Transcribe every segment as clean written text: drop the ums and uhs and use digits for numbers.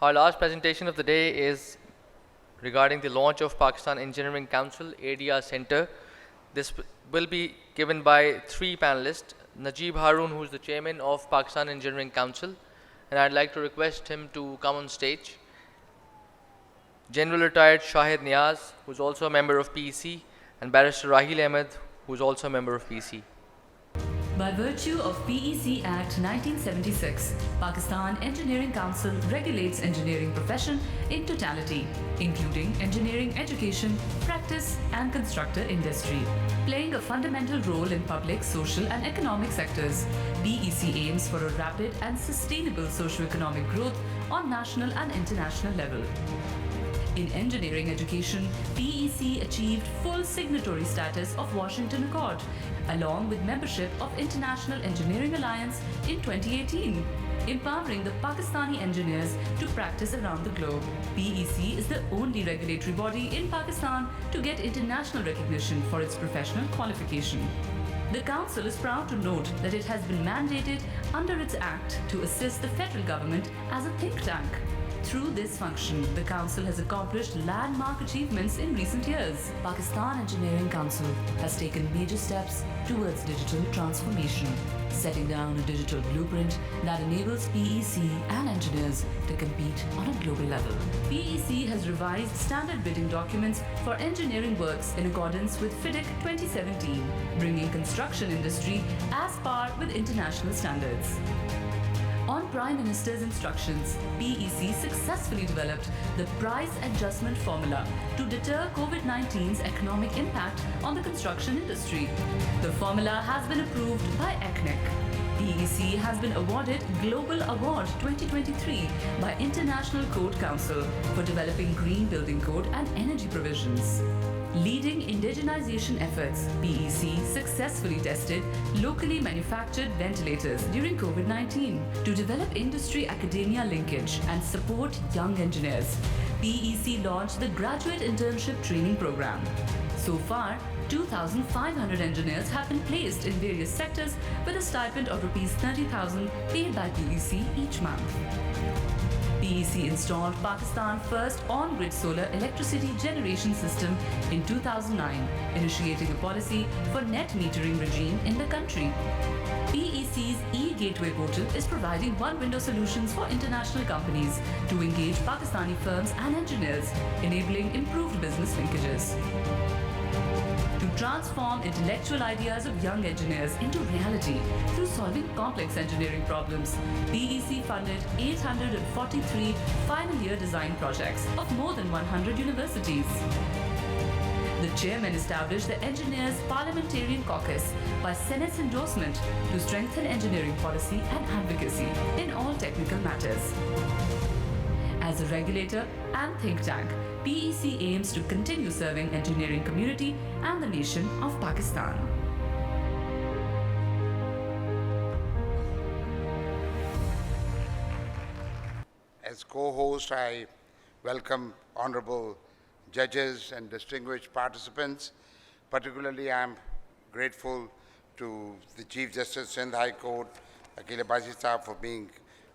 Our last presentation of the day is regarding the launch of Pakistan Engineering Council ADR Center. This will be given by three panelists: Najib Haroon, who is the chairman of Pakistan Engineering Council, and I'd like to request him to come on stage. General Retired Shahid Niaz, who is also a member of PEC, and Barrister Rahil Ahmed, who is also a member of PEC. By virtue of PEC Act 1976, Pakistan Engineering Council regulates engineering profession in totality, including engineering education, practice and constructor industry. Playing a fundamental role in public, social and economic sectors, PEC aims for a rapid and sustainable socio-economic growth on national and international level. In engineering education, PEC achieved full signatory status of Washington Accord, along with membership of International Engineering Alliance in 2018, empowering the Pakistani engineers to practice around the globe. PEC is the only regulatory body in Pakistan to get international recognition for its professional qualification. The Council is proud to note that it has been mandated under its Act to assist the federal government as a think tank. Through this function, the Council has accomplished landmark achievements in recent years. Pakistan Engineering Council has taken major steps towards digital transformation, setting down a digital blueprint that enables PEC and engineers to compete on a global level. PEC has revised standard bidding documents for engineering works in accordance with PIDW'24 2017, bringing construction industry as par with international standards. On Prime Minister's instructions, PEC successfully developed the price adjustment formula to deter COVID-19's economic impact on the construction industry. The formula has been approved by ECNIC. PEC has been awarded Global Award 2023 by International Code Council for developing Green Building Code and energy provisions. Leading indigenization efforts, PEC successfully tested locally manufactured ventilators during COVID-19 to develop industry-academia linkage and support young engineers. PEC launched the Graduate Internship Training Program. So far, 2,500 engineers have been placed in various sectors with a stipend of Rs 30,000 paid by PEC each month. PEC installed Pakistan's first on-grid solar electricity generation system in 2009, initiating a policy for net metering regime in the country. PEC's e-Gateway portal is providing one-window solutions for international companies to engage Pakistani firms and engineers, enabling improved business linkages. To transform intellectual ideas of young engineers into reality through solving complex engineering problems, PEC funded 843 final year design projects of more than 100 universities. The chairman established the Engineers Parliamentarian Caucus by Senate's endorsement to strengthen engineering policy and advocacy in all technical matters. As a regulator and think tank, PEC aims to continue serving engineering community and the nation of Pakistan. As co-host, I welcome honorable judges and distinguished participants. Particularly, I'm grateful to the Chief Justice Sindh High Court, Akil Abbasi Sahab, for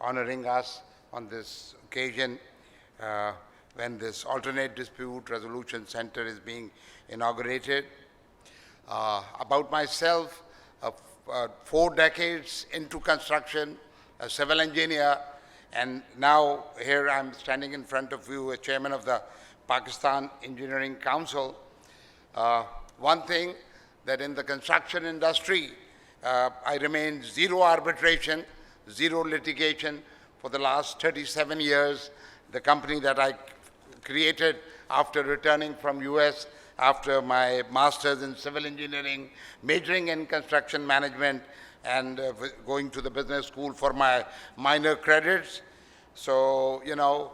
honoring us on this occasion when this alternate dispute resolution center is being inaugurated. About myself, 4 decades into construction, a civil engineer, and now here I'm standing in front of you as chairman of the Pakistan Engineering Council. One thing that in the construction industry, I remain zero arbitration, zero litigation for the last 37 years. The company that I created after returning from US after my master's in civil engineering, majoring in construction management, and going to the business school for my minor credits. So, you know,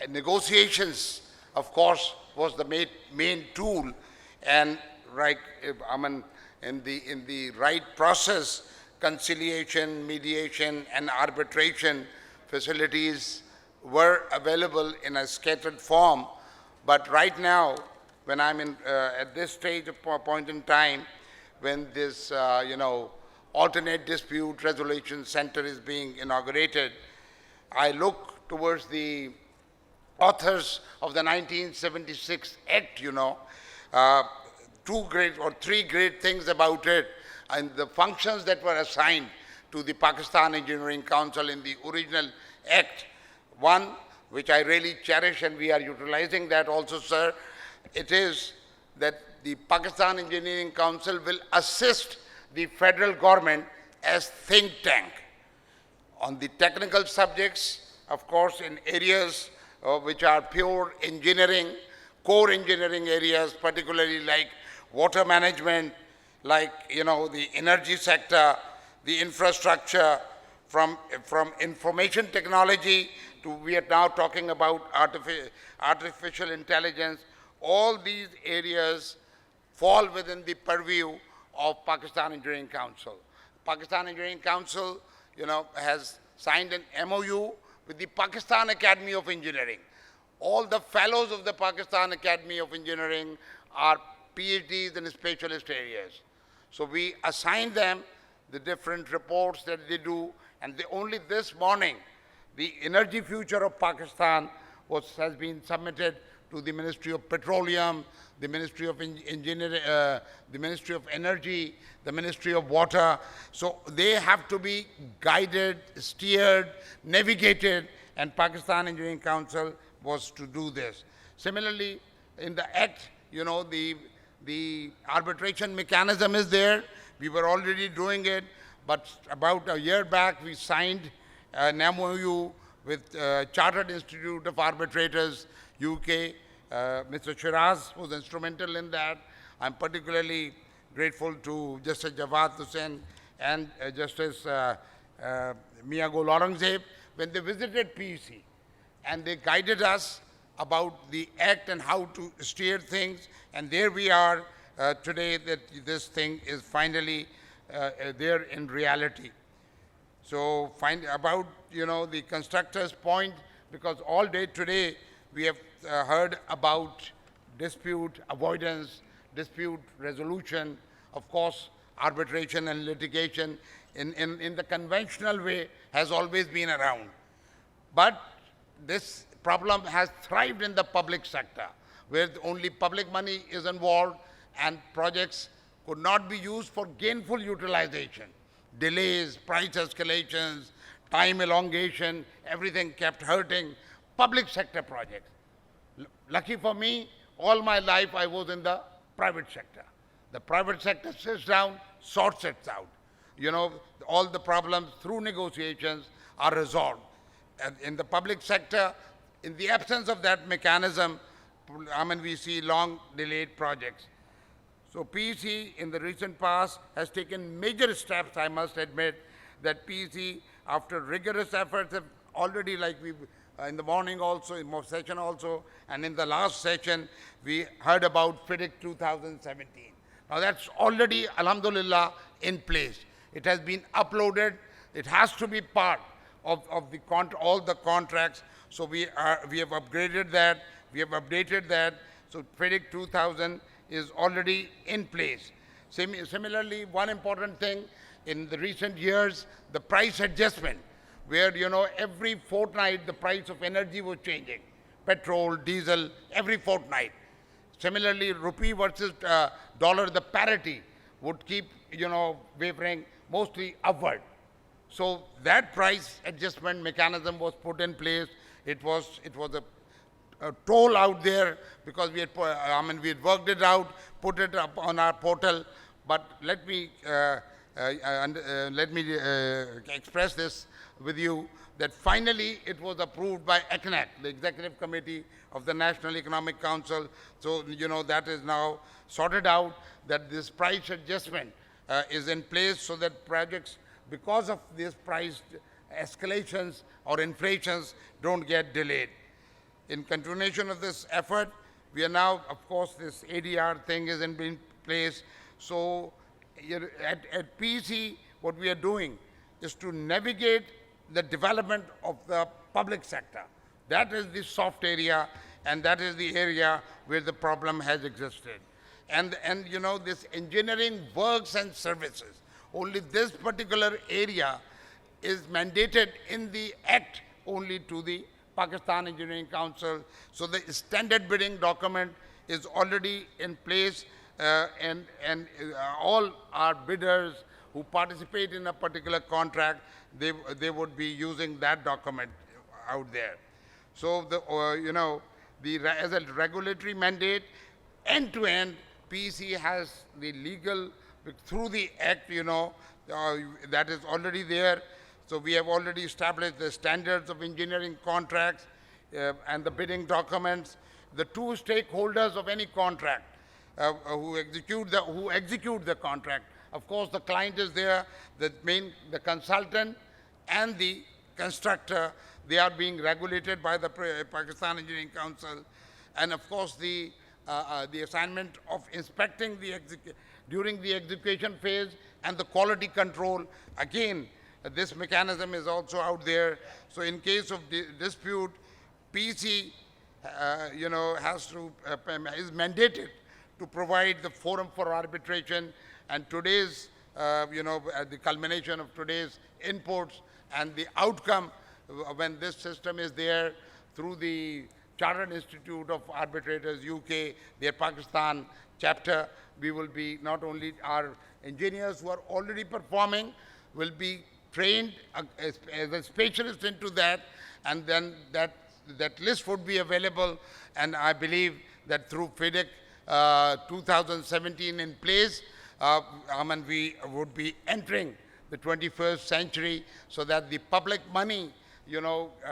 negotiations, of course, was the main tool, and right, in the right process, conciliation, mediation, and arbitration facilities were available in a scattered form. But right now, when I'm at this stage of point in time, when this alternate dispute resolution center is being inaugurated, I look towards the authors of the 1976 Act, two great or three great things about it, and the functions that were assigned to the Pakistan Engineering Council in the original Act. One, which I really cherish, and we are utilizing that also, sir, it is that the Pakistan Engineering Council will assist the federal government as think tank on the technical subjects, of course, in areas which are pure engineering, core engineering areas, particularly like water management, like, the energy sector, the infrastructure, from information technology to we are now talking about artificial intelligence. All these areas fall within the purview of Pakistan Engineering Council. Pakistan Engineering Council, has signed an MOU with the Pakistan Academy of Engineering. All the fellows of the Pakistan Academy of Engineering are PhDs in specialist areas. So we assign them the different reports that they do, and only this morning, the energy future of Pakistan has been submitted to the Ministry of Petroleum, the Ministry of Engineering, the Ministry of Energy, the Ministry of Water. So they have to be guided, steered, navigated, and Pakistan Engineering Council was to do this. Similarly, in the Act, the arbitration mechanism is there. We were already doing it, but about a year back, we signed an MOU with Chartered Institute of Arbitrators, UK. Mr. Shiraz was instrumental in that. I'm particularly grateful to Justice Jawad Hussain and Justice Mia Gul Aurangzeb when they visited PEC, and they guided us about the Act and how to steer things. And there we are today, that this thing is finally there in reality. So about, the constructor's point, because all day today we have heard about dispute avoidance, dispute resolution. Of course, arbitration and litigation in the conventional way has always been around. But this problem has thrived in the public sector, where only public money is involved and projects could not be used for gainful utilization. Delays, price escalations, time elongation, everything kept hurting public sector projects. Lucky for me, all my life I was in the private sector. The private sector sits down, sorts it out. All the problems through negotiations are resolved. And in the public sector, in the absence of that mechanism, we see long delayed projects. So PEC in the recent past has taken major steps, I must admit, that PEC, after rigorous efforts, have already, like we in the morning also, in more session also, and in the last session, we heard about PIDW' 2017. Now that's already, alhamdulillah, in place. It has been uploaded. It has to be part of all the contracts. So we have upgraded that. We have updated that. So PIDW' 2000 is already in place. Similarly, one important thing in the recent years, the price adjustment, where every fortnight the price of energy was changing, petrol, diesel, every fortnight. Similarly, rupee versus dollar, the parity would keep wavering mostly upward. So that price adjustment mechanism was put in place. It was a toll out there, because we had worked it out, put it up on our portal. But let me express this with you, that finally it was approved by ECNAC, the Executive Committee of the National Economic Council. So that is now sorted out, that this price adjustment is in place, so that projects, because of these price escalations or inflations, don't get delayed. In continuation of this effort, we are now, of course, this ADR thing is in place. So at PEC, what we are doing is to navigate the development of the public sector. That is the soft area, and that is the area where the problem has existed. And this engineering works and services, only this particular area is mandated in the Act only to the Pakistan Engineering Council. So the standard bidding document is already in place, and all our bidders who participate in a particular contract, they would be using that document out there. So as a regulatory mandate, end to end, PEC has the legal, through the act, that is already there. So we have already established the standards of engineering contracts and the bidding documents. The two stakeholders of any contract who execute the contract. Of course, the client is there, the consultant and the constructor. They are being regulated by the Pakistan Engineering Council, and of course the assignment of inspecting during the execution phase and the quality control. Again, this mechanism is also out there. So in case of dispute, PEC is mandated to provide the forum for arbitration, and today's, the culmination of today's inputs and the outcome when this system is there through the Chartered Institute of Arbitrators UK, their Pakistan chapter, we will be not only our engineers who are already performing will be trained as a specialist into that, and then that list would be available. And I believe that through PIDW 2017 in place, we would be entering the 21st century, so that the public money,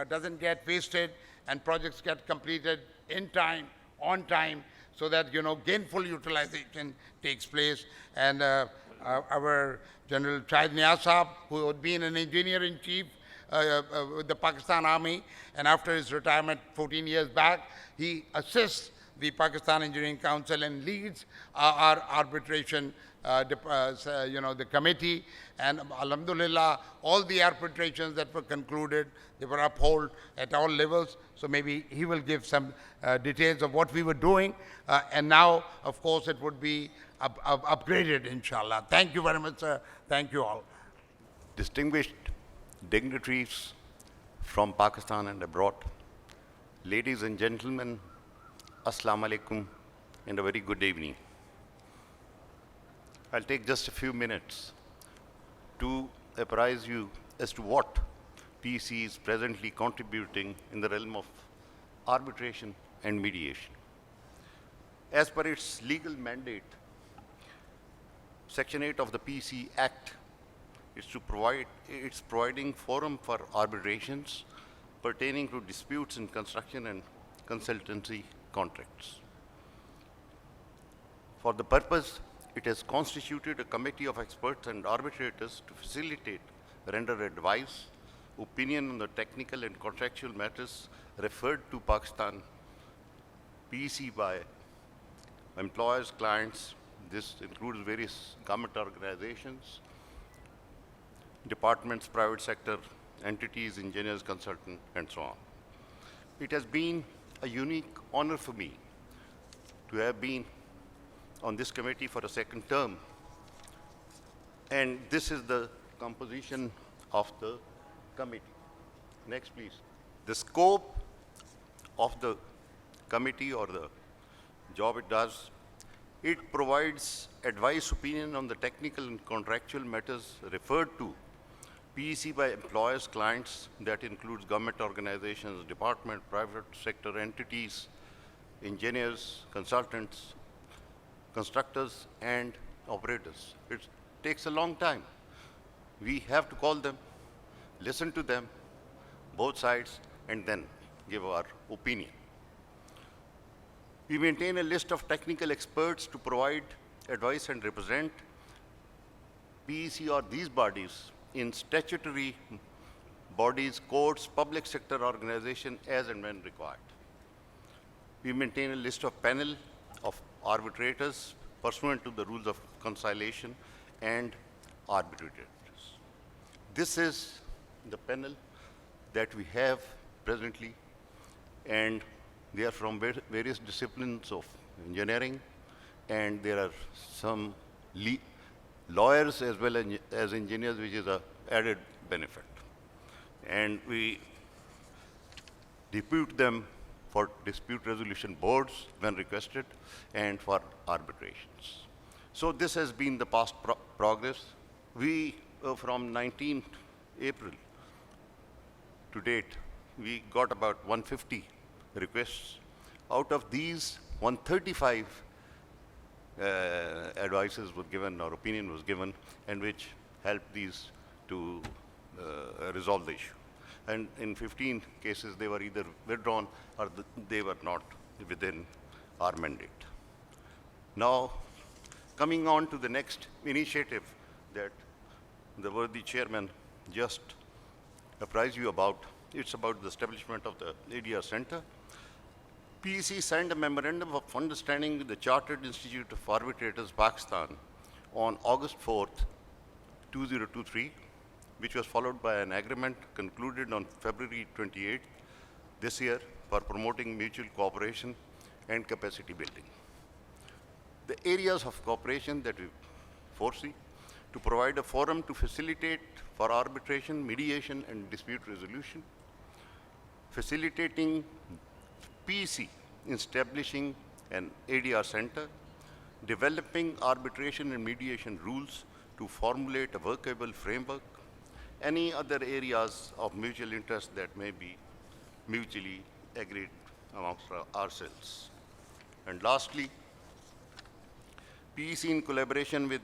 doesn't get wasted and projects get completed in time, on time, so that, gainful utilization takes place. And our General Shahid Niaz Sahab, who had been an engineer-in-chief with the Pakistan Army, and after his retirement 14 years back, he assists the Pakistan Engineering Council and leads our arbitration, the committee. And alhamdulillah, all the arbitrations that were concluded, they were upheld at all levels. So maybe he will give some details of what we were doing. And now, of course, it would be upgraded, inshallah. Thank you very much, sir. Thank you all. Distinguished dignitaries from Pakistan and abroad, ladies and gentlemen, Assalamu alaikum and a very good evening. I'll take just a few minutes to apprise you as to what PEC is presently contributing in the realm of arbitration and mediation. As per its legal mandate, Section 8 of the PEC Act is providing forum for arbitrations pertaining to disputes in construction and consultancy contracts. For the purpose, it has constituted a committee of experts and arbitrators to facilitate, render advice, opinion on the technical and contractual matters referred to Pakistan PEC by employers, clients. This includes various government organizations, departments, private sector entities, engineers, consultants, and so on. It has been a unique honor for me to have been on this committee for a second term. And this is the composition of the committee. Next, please. The scope of the committee, or the job it does, it provides advice, opinion on the technical and contractual matters referred to PEC by employers, clients, that includes government organizations, department, private sector entities, engineers, consultants, constructors, and operators. It takes a long time. We have to call them, listen to them, both sides, and then give our opinion. We maintain a list of technical experts to provide advice and represent PEC or these bodies in statutory bodies, courts, public sector organization as and when required. We maintain a list of panel of arbitrators pursuant to the rules of conciliation and arbitrators. This is the panel that we have presently, and they are from various disciplines of engineering, and there are some lawyers as well as engineers, which is an added benefit. And we depute them for dispute resolution boards when requested, and for arbitrations. So this has been the past progress. We, from 19 April to date, we got about 150 requests. Out of these, 135 advices were given or opinion was given, and which helped these to resolve the issue. And in 15 cases, they were either withdrawn or they were not within our mandate. Now, coming on to the next initiative that the worthy chairman just apprised you about, it's about the establishment of the ADR Center. PEC signed a memorandum of understanding with the Chartered Institute of Arbitrators, Pakistan, on August 4th, 2023, which was followed by an agreement concluded on February 28th this year for promoting mutual cooperation and capacity building. The areas of cooperation that we foresee to provide a forum to facilitate for arbitration, mediation, and dispute resolution, facilitating PEC in establishing an ADR center, developing arbitration and mediation rules to formulate a workable framework, any other areas of mutual interest that may be mutually agreed amongst ourselves. And lastly, PEC in collaboration with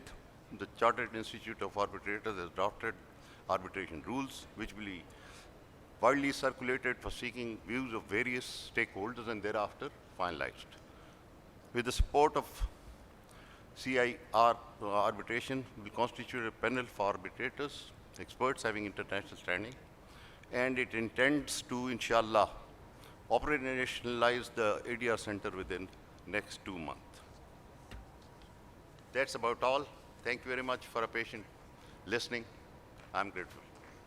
the Chartered Institute of Arbitrators has drafted arbitration rules, which will be widely circulated for seeking views of various stakeholders and thereafter finalized. With the support of CIR arbitration, will constitute a panel for arbitrators, experts having international standing, and it intends to, inshallah, operationalize the ADR Center within next 2 months. That's about all. Thank you very much for a patient listening. I'm grateful.